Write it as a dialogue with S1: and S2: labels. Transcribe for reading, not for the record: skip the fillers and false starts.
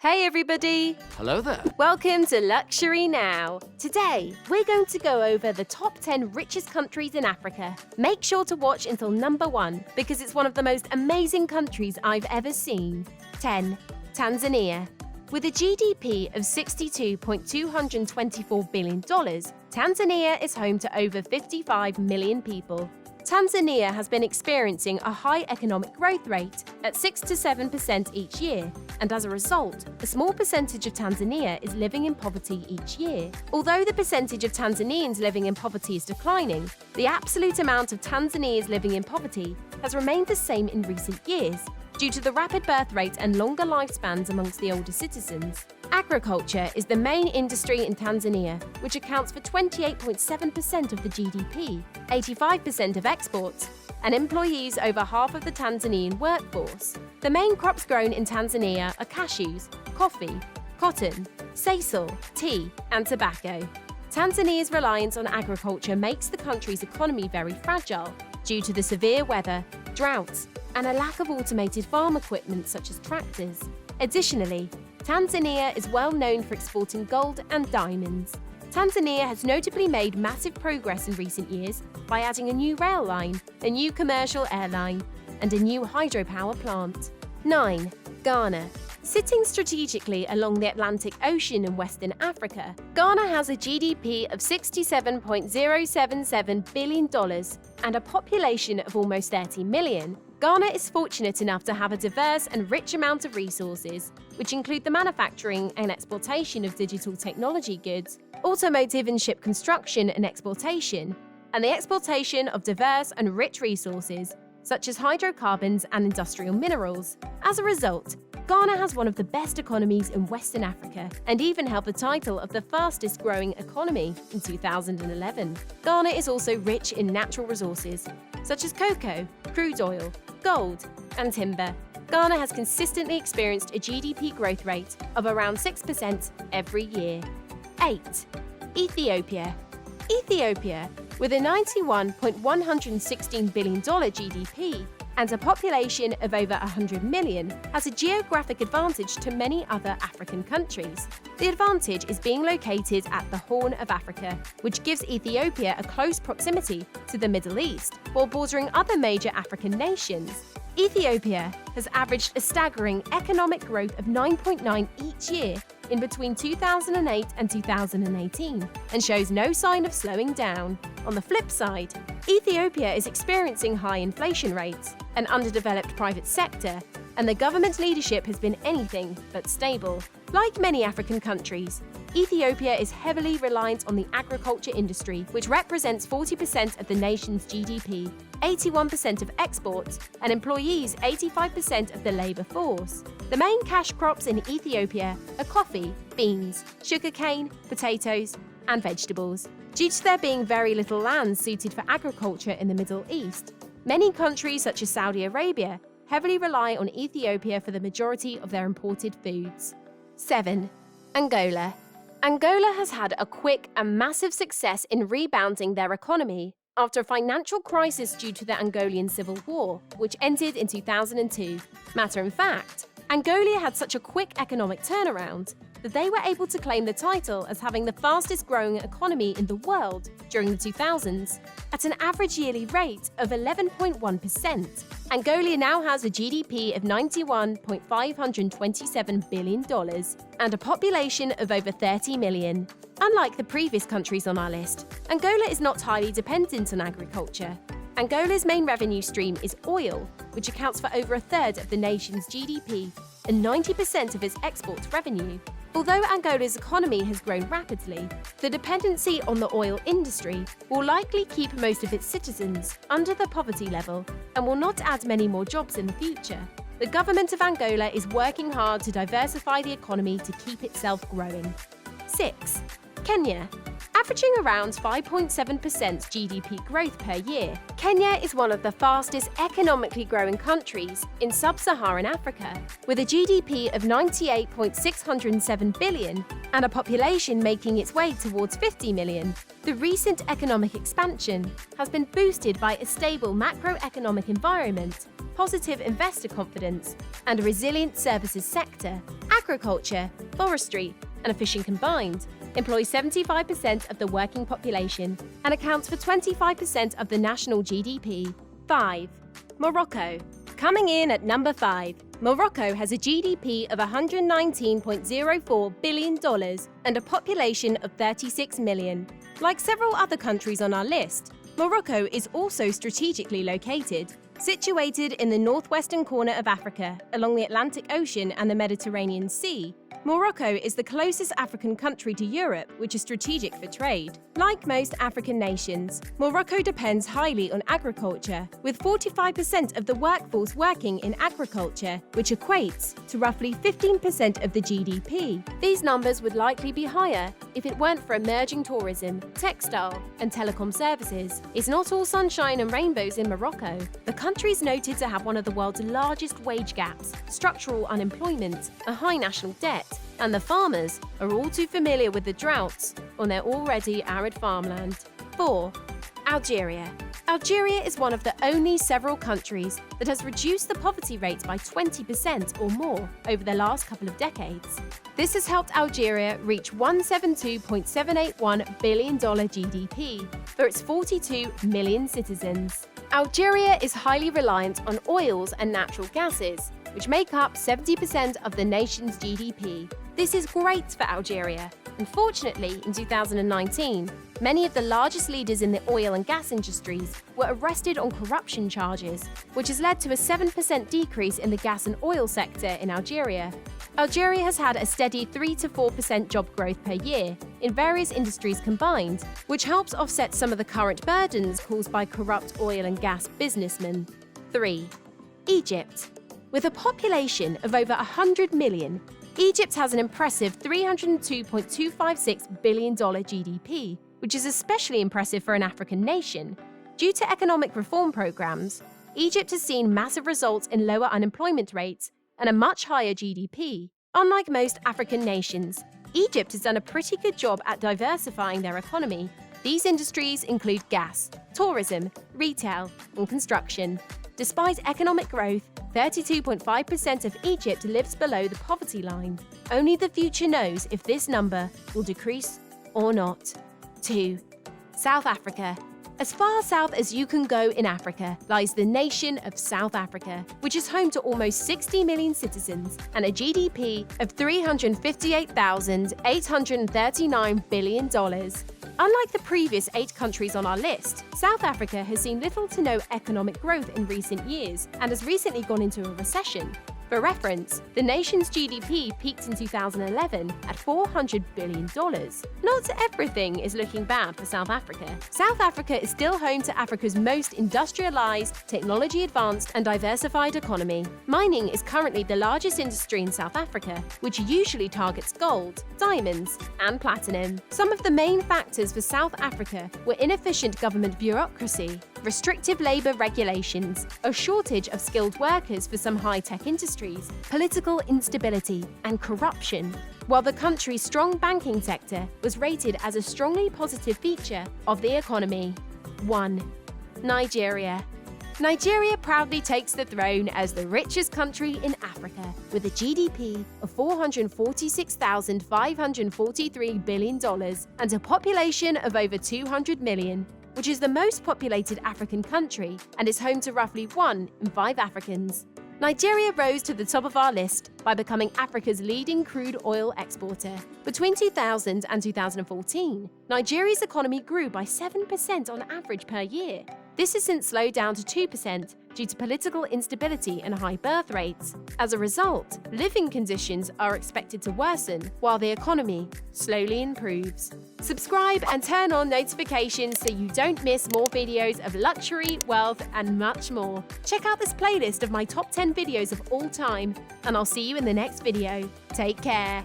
S1: Hey everybody!
S2: Hello there.
S1: Welcome to Luxury Now. Today, we're going to go over the top 10 richest countries in Africa. Make sure to watch until number 1 because it's one of the most amazing countries I've ever seen. 10. Tanzania. With a GDP of $62.224 billion, Tanzania is home to over 55 million people. Tanzania has been experiencing a high economic growth rate at 6 to 7% each year, and as a result, a small percentage of Tanzania is living in poverty each year. Although the percentage of Tanzanians living in poverty is declining, the absolute amount of Tanzanians living in poverty has remained the same in recent years due to the rapid birth rate and longer lifespans amongst the older citizens. Agriculture is the main industry in Tanzania, which accounts for 28.7% of the GDP, 85% of exports, and employs over half of the Tanzanian workforce. The main crops grown in Tanzania are cashews, coffee, cotton, sisal, tea, and tobacco. Tanzania's reliance on agriculture makes the country's economy very fragile due to the severe weather, droughts, and a lack of automated farm equipment such as tractors. Additionally, Tanzania is well known for exporting gold and diamonds. Tanzania has notably made massive progress in recent years by adding a new rail line, a new commercial airline, and a new hydropower plant. 9. Ghana. Sitting strategically along the Atlantic Ocean in Western Africa, Ghana has a GDP of $67.077 billion and a population of almost 30 million. Ghana is fortunate enough to have a diverse and rich amount of resources, which include the manufacturing and exportation of digital technology goods, automotive and ship construction and exportation, and the exportation of diverse and rich resources, such as hydrocarbons and industrial minerals. As a result, Ghana has one of the best economies in Western Africa and even held the title of the fastest growing economy in 2011. Ghana is also rich in natural resources, such as cocoa, crude oil, gold, and timber. Ghana has consistently experienced a GDP growth rate of around 6% every year. 8. Ethiopia. Ethiopia, with a $91.116 billion GDP and a population of over 100 million, has a geographic advantage to many other African countries. The advantage is being located at the Horn of Africa, which gives Ethiopia a close proximity to the Middle East, while bordering other major African nations. Ethiopia has averaged a staggering economic growth of 9.9 each year in between 2008 and 2018 and shows no sign of slowing down. On the flip side, Ethiopia is experiencing high inflation rates, an underdeveloped private sector, and the government leadership has been anything but stable. Like many African countries, Ethiopia is heavily reliant on the agriculture industry, which represents 40% of the nation's GDP, 81% of exports, and employs 85% of the labor force. The main cash crops in Ethiopia are coffee, beans, sugarcane, potatoes, and vegetables. Due to there being very little land suited for agriculture in the Middle East, many countries such as Saudi Arabia heavily rely on Ethiopia for the majority of their imported foods. 7. Angola. Angola has had a quick and massive success in rebounding their economy after a financial crisis due to the Angolian Civil War, which ended in 2002. Matter of fact, Angola had such a quick economic turnaround that they were able to claim the title as having the fastest growing economy in the world during the 2000s at an average yearly rate of 11.1%. Angola now has a GDP of $91.527 billion and a population of over 30 million. Unlike the previous countries on our list, Angola is not highly dependent on agriculture. Angola's main revenue stream is oil, which accounts for over a third of the nation's GDP and 90% of its export revenue. Although Angola's economy has grown rapidly, the dependency on the oil industry will likely keep most of its citizens under the poverty level and will not add many more jobs in the future. The government of Angola is working hard to diversify the economy to keep itself growing. 6. Kenya. Averaging around 5.7% GDP growth per year, Kenya is one of the fastest economically growing countries in sub-Saharan Africa, with a GDP of $98.607 billion and a population making its way towards 50 million. The recent economic expansion has been boosted by a stable macroeconomic environment, positive investor confidence, and a resilient services sector. Agriculture, forestry, and fishing combined employ 75% of the working population and accounts for 25% of the national GDP. 5. Morocco. Coming in at number 5, Morocco has a GDP of $119.04 billion and a population of 36 million. Like several other countries on our list, Morocco is also strategically located. Situated in the northwestern corner of Africa, along the Atlantic Ocean and the Mediterranean Sea, Morocco is the closest African country to Europe, which is strategic for trade. Like most African nations, Morocco depends highly on agriculture, with 45% of the workforce working in agriculture, which equates to roughly 15% of the GDP. These numbers would likely be higher if it weren't for emerging tourism, textile, and telecom services. It's not all sunshine and rainbows in Morocco. The country is noted to have one of the world's largest wage gaps, structural unemployment, a high national debt, and the farmers are all too familiar with the droughts on their already arid farmland. 4. Algeria. Algeria is one of the only several countries that has reduced the poverty rate by 20% or more over the last couple of decades. This has helped Algeria reach $172.781 billion GDP for its 42 million citizens. Algeria is highly reliant on oils and natural gases, which make up 70% of the nation's GDP. This is great for Algeria. Unfortunately, in 2019, many of the largest leaders in the oil and gas industries were arrested on corruption charges, which has led to a 7% decrease in the gas and oil sector in Algeria. Algeria has had a steady 3 to 4% job growth per year in various industries combined, which helps offset some of the current burdens caused by corrupt oil and gas businessmen. 3. Egypt. With a population of over 100 million, Egypt has an impressive $302.256 billion GDP, which is especially impressive for an African nation. Due to economic reform programs, Egypt has seen massive results in lower unemployment rates and a much higher GDP. Unlike most African nations, Egypt has done a pretty good job at diversifying their economy. These industries include gas, tourism, retail, and construction. Despite economic growth, 32.5% of Egypt lives below the poverty line. Only the future knows if this number will decrease or not. 2. South Africa. As far south as you can go in Africa lies the nation of South Africa, which is home to almost 60 million citizens and a GDP of $358,839 billion. Unlike the previous 8 countries on our list, South Africa has seen little to no economic growth in recent years and has recently gone into a recession. For reference, the nation's GDP peaked in 2011 at $400 billion. Not everything is looking bad for South Africa. South Africa is still home to Africa's most industrialized, technology-advanced, and diversified economy. Mining is currently the largest industry in South Africa, which usually targets gold, diamonds, and platinum. Some of the main factors for South Africa were inefficient government bureaucracy, restrictive labor regulations, a shortage of skilled workers for some high-tech industries, political instability, and corruption, while the country's strong banking sector was rated as a strongly positive feature of the economy. 1. Nigeria. Nigeria proudly takes the throne as the richest country in Africa, with a GDP of $446,543 billion and a population of over 200 million, which is the most populated African country and is home to roughly 1 in 5 Africans. Nigeria rose to the top of our list by becoming Africa's leading crude oil exporter. Between 2000 and 2014, Nigeria's economy grew by 7% on average per year. This has since slowed down to 2% due to political instability and high birth rates. As a result, living conditions are expected to worsen while the economy slowly improves. Subscribe and turn on notifications so you don't miss more videos of luxury, wealth, and much more. Check out this playlist of my top 10 videos of all time, and I'll see you in the next video. Take care.